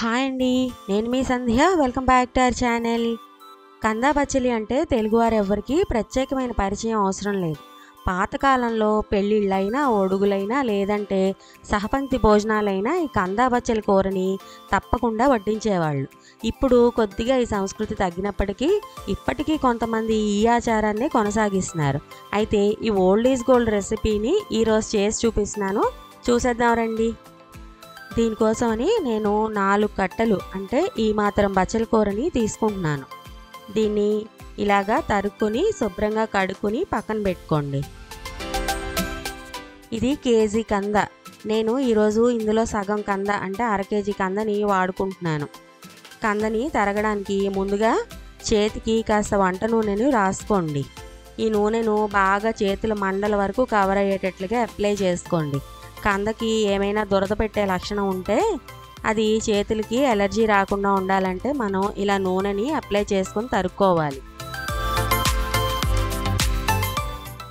Hi అండి, నేను మీ Sandhya. Welcome back to our channel. కందా బచ్చలి అంటే తెలుగువారు ఎవ్వరికీ ప్రత్యేకమైన పరిచయం అవసరం లేదు. పాతకాలంలో పెళ్ళిళ్ళైనా, ఒడుగులైనా, లేదంటే సహపంక్తి భోజనాలైనా ఈ కందా బచ్చలి కూరని తప్పకుండా వడ్డించేవాళ్ళు. ఇప్పుడు కొద్దిగా ఈ సంస్కృతి తగ్గినప్పటికీ ఇప్పటికీ కొంతమంది ఈ ఆచారాన్ని కొనసాగిస్తున్నారు. అయితే ఈ ఓల్డ్ ఈజ్ గోల్డ్ రెసిపీని ఈరోజు చేసి చూపిస్తున్నాను, చూసేద్దాం రండి. దీనికోసమని నేను 4 కట్టలు అంటే ఈ మాత్రం బచ్చలి కూరని తీసుకుంటున్నాను. దీన్ని ఇలాగా తరుక్కొని శుభ్రంగా కడుక్కొని పక్కన పెట్టుకోండి. ఇది కేజీ కంద. నేను ఈరోజు ఇందులో సగం కంద అంటే అర కేజీ కందని వాడుకుంటున్నాను. కందని తరగడానికి ముందుగా చేతికి కాస్త వంట నూనెను రాసుకోండి. ఈ నూనెను బాగా చేతుల మండల వరకు కవర్ అయ్యేటట్లుగా అప్లై చేసుకోండి. కందకి ఏమైనా దురద పెట్టే లక్షణం ఉంటే అది చేతులకి ఎలర్జీ రాకుండా ఉండాలంటే మనం ఇలా నూనెని అప్లై చేసుకొని తరుక్కోవాలి.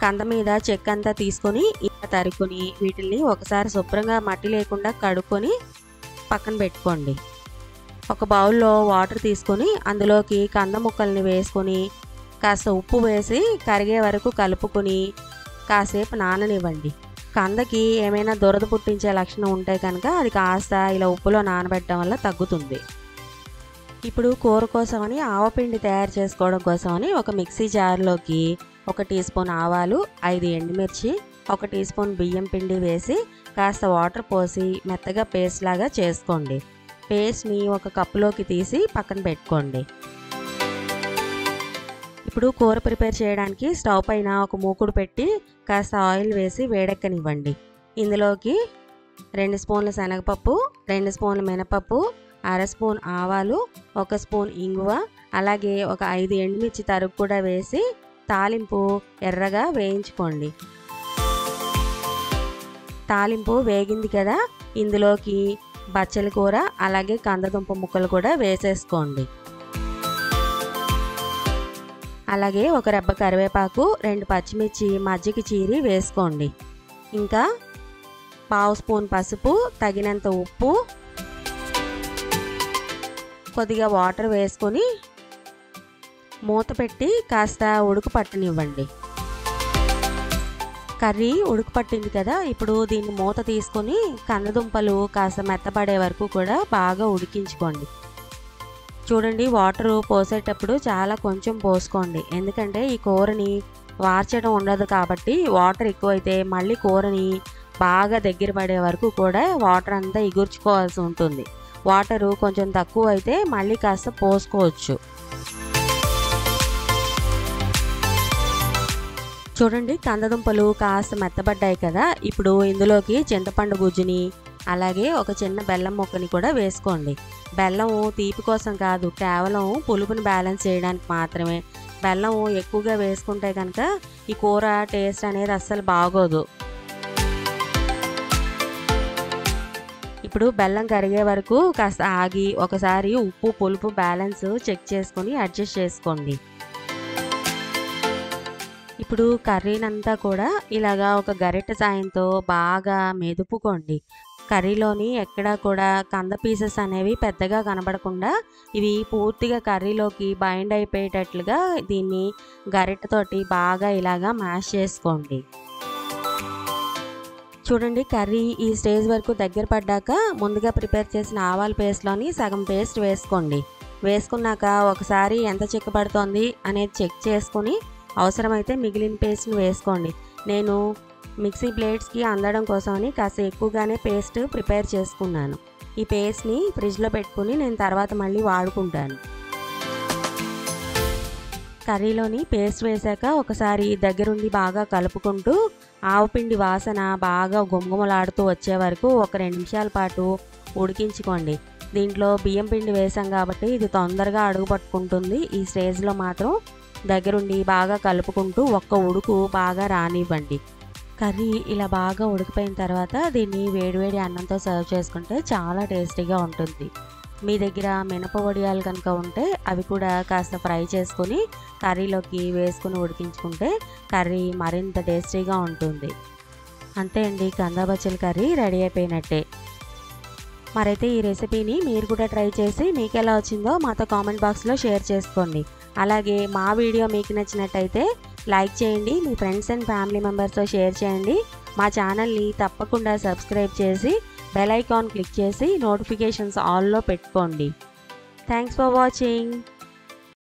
కంద మీద చెక్క అంతా తీసుకొని ఇలా తరుక్కొని వీటిని ఒకసారి శుభ్రంగా మట్టి లేకుండా కడుక్కొని పక్కన పెట్టుకోండి. ఒక బౌల్లో వాటర్ తీసుకొని అందులోకి కంద ముక్కల్ని వేసుకొని కాస్త ఉప్పు వేసి కరిగే వరకు కలుపుకొని కాసేపు నాననివ్వండి. కందకి ఏమైనా దురద పుట్టించే లక్షణం ఉంటే కనుక అది కాస్త ఇలా ఉప్పులో నానబెట్టడం వల్ల తగ్గుతుంది. ఇప్పుడు కూర కోసమని ఆవపిండి తయారు చేసుకోవడం కోసమని ఒక మిక్సీ జార్లోకి 1 టీ స్పూన్ ఆవాలు, 5 ఎండుమిర్చి, 1 టీ స్పూన్ బియ్యం పిండి వేసి కాస్త వాటర్ పోసి మెత్తగా పేస్ట్ లాగా చేసుకోండి. పేస్ట్ని ఒక కప్పులోకి తీసి పక్కన పెట్టుకోండి. ఇప్పుడు కూర ప్రిపేర్ చేయడానికి స్టవ్ పైన ఒక మూకుడు పెట్టి కాస్త ఆయిల్ వేసి వేడెక్కనివ్వండి. ఇందులోకి 2 స్పూన్ల శనగపప్పు, 2 స్పూన్ల మినపప్పు, అర స్పూన్ ఆవాలు, 1 స్పూన్ ఇంగువ, అలాగే ఒక 5 ఎండుమిర్చి తరుగు కూడా వేసి తాలింపు ఎర్రగా వేయించుకోండి. తాలింపు వేగింది కదా, ఇందులోకి బచ్చలి కూర అలాగే కందదుంప ముక్కలు కూడా వేసేసుకోండి. అలాగే ఒక రెబ్బ కరివేపాకు, 2 పచ్చిమిర్చి మజ్జిగ చీరి వేసుకోండి. ఇంకా 1/2 స్పూన్ పసుపు, తగినంత ఉప్పు, కొద్దిగా వాటర్ వేసుకొని మూత పెట్టి కాస్త ఉడుకు పట్టనివ్వండి. కర్రీ ఉడుకు పట్టింది కదా, ఇప్పుడు దీన్ని మూత తీసుకొని కందదుంపలు కాస్త మెత్తపడే వరకు కూడా బాగా ఉడికించుకోండి. చూడండి, వాటర్ పోసేటప్పుడు చాలా కొంచెం పోసుకోండి, ఎందుకంటే ఈ కూరని వార్చడం ఉండదు కాబట్టి వాటర్ ఎక్కువైతే మళ్ళీ కూరని బాగా దగ్గర పడే వరకు కూడా వాటర్ అంతా ఎగుర్చుకోవాల్సి ఉంటుంది. వాటరు కొంచెం తక్కువ అయితే మళ్ళీ కాస్త పోసుకోవచ్చు. చూడండి, కందదుంపలు కాస్త మెత్తబడ్డాయి కదా, ఇప్పుడు ఇందులోకి చింతపండు గుజ్జుని అలాగే ఒక చిన్న బెల్లం ముక్కని కూడా వేసుకోండి. బెల్లం తీపి కోసం కాదు, కేవలం పులుపుని బ్యాలెన్స్ చేయడానికి మాత్రమే. బెల్లం ఎక్కువగా వేసుకుంటే కనుక ఈ కూర టేస్ట్ అనేది అస్సలు బాగోదు. ఇప్పుడు బెల్లం కరిగే వరకు కాస్త ఆగి ఒకసారి ఉప్పు పులుపు బ్యాలెన్స్ చెక్ చేసుకొని అడ్జస్ట్ చేసుకోండి. ఇప్పుడు కర్రీనంతా కూడా ఇలాగా ఒక గరిటె సాయంతో బాగా మెదుపుకోండి. కర్రీలోని ఎక్కడా కూడా కంద పీసెస్ అనేవి పెద్దగా కనబడకుండా ఇవి పూర్తిగా కర్రీలోకి బైండ్ అయిపోయేటట్లుగా దీన్ని గరిటెతోటి బాగా ఇలాగా మ్యాష్ చేసుకోండి. చూడండి, కర్రీ ఈ స్టేజ్ వరకు దగ్గర పడ్డాక ముందుగా ప్రిపేర్ చేసిన ఆవాల పేస్ట్లోని సగం పేస్ట్ వేసుకోండి. వేసుకున్నాక ఒకసారి ఎంత చిక్కబడుతోంది అనేది చెక్ చేసుకొని అవసరమైతే మిగిలిన పేస్ట్ని వేసుకోండి. నేను మిక్సీ బ్లేడ్స్కి అందడం కోసమని కాస్త ఎక్కువగానే పేస్ట్ ప్రిపేర్ చేసుకున్నాను. ఈ పేస్ట్ని ఫ్రిడ్జ్లో పెట్టుకుని నేను తర్వాత మళ్ళీ వాడుకుంటాను. కర్రీలోని పేస్ట్ వేశాక ఒకసారి దగ్గరుండి బాగా కలుపుకుంటూ ఆవపిండి వాసన బాగా గుమగుమలాడుతూ వచ్చే వరకు ఒక 2 నిమిషాల పాటు ఉడికించుకోండి. దీంట్లో బియ్యం పిండి వేసాం కాబట్టి ఇది తొందరగా అడుగు పట్టుకుంటుంది. ఈ స్టేజ్లో మాత్రం దగ్గరుండి బాగా కలుపుకుంటూ ఒక్క ఉడుకు బాగా రానివ్వండి. కర్రీ ఇలా బాగా ఉడికిపోయిన తర్వాత దీన్ని వేడివేడి అన్నంతో సర్వ్ చేసుకుంటే చాలా టేస్టీగా ఉంటుంది. మీ దగ్గర మినప వడియాలు కనుక ఉంటే అవి కూడా కాస్త ఫ్రై చేసుకొని కర్రీలోకి వేసుకొని ఉడికించుకుంటే కర్రీ మరింత టేస్టీగా ఉంటుంది. అంతే అండి, కంద బచ్చలి కర్రీ రెడీ అయిపోయినట్టే. మరైతే ఈ రెసిపీని మీరు కూడా ట్రై చేసి మీకు ఎలా వచ్చిందో మాతో కామెంట్ బాక్స్లో షేర్ చేసుకోండి. అలాగే మా వీడియో మీకు నచ్చినట్టయితే లైక్ చేయండి, మీ ఫ్రెండ్స్ అండ్ ఫ్యామిలీ మెంబర్స్తో షేర్ చేయండి. మా ఛానల్ని తప్పకుండా సబ్స్క్రైబ్ చేసి బెల్ ఐకాన్ క్లిక్ చేసి నోటిఫికేషన్స్ ఆల్లో పెట్టుకోండి. Thanks for watching.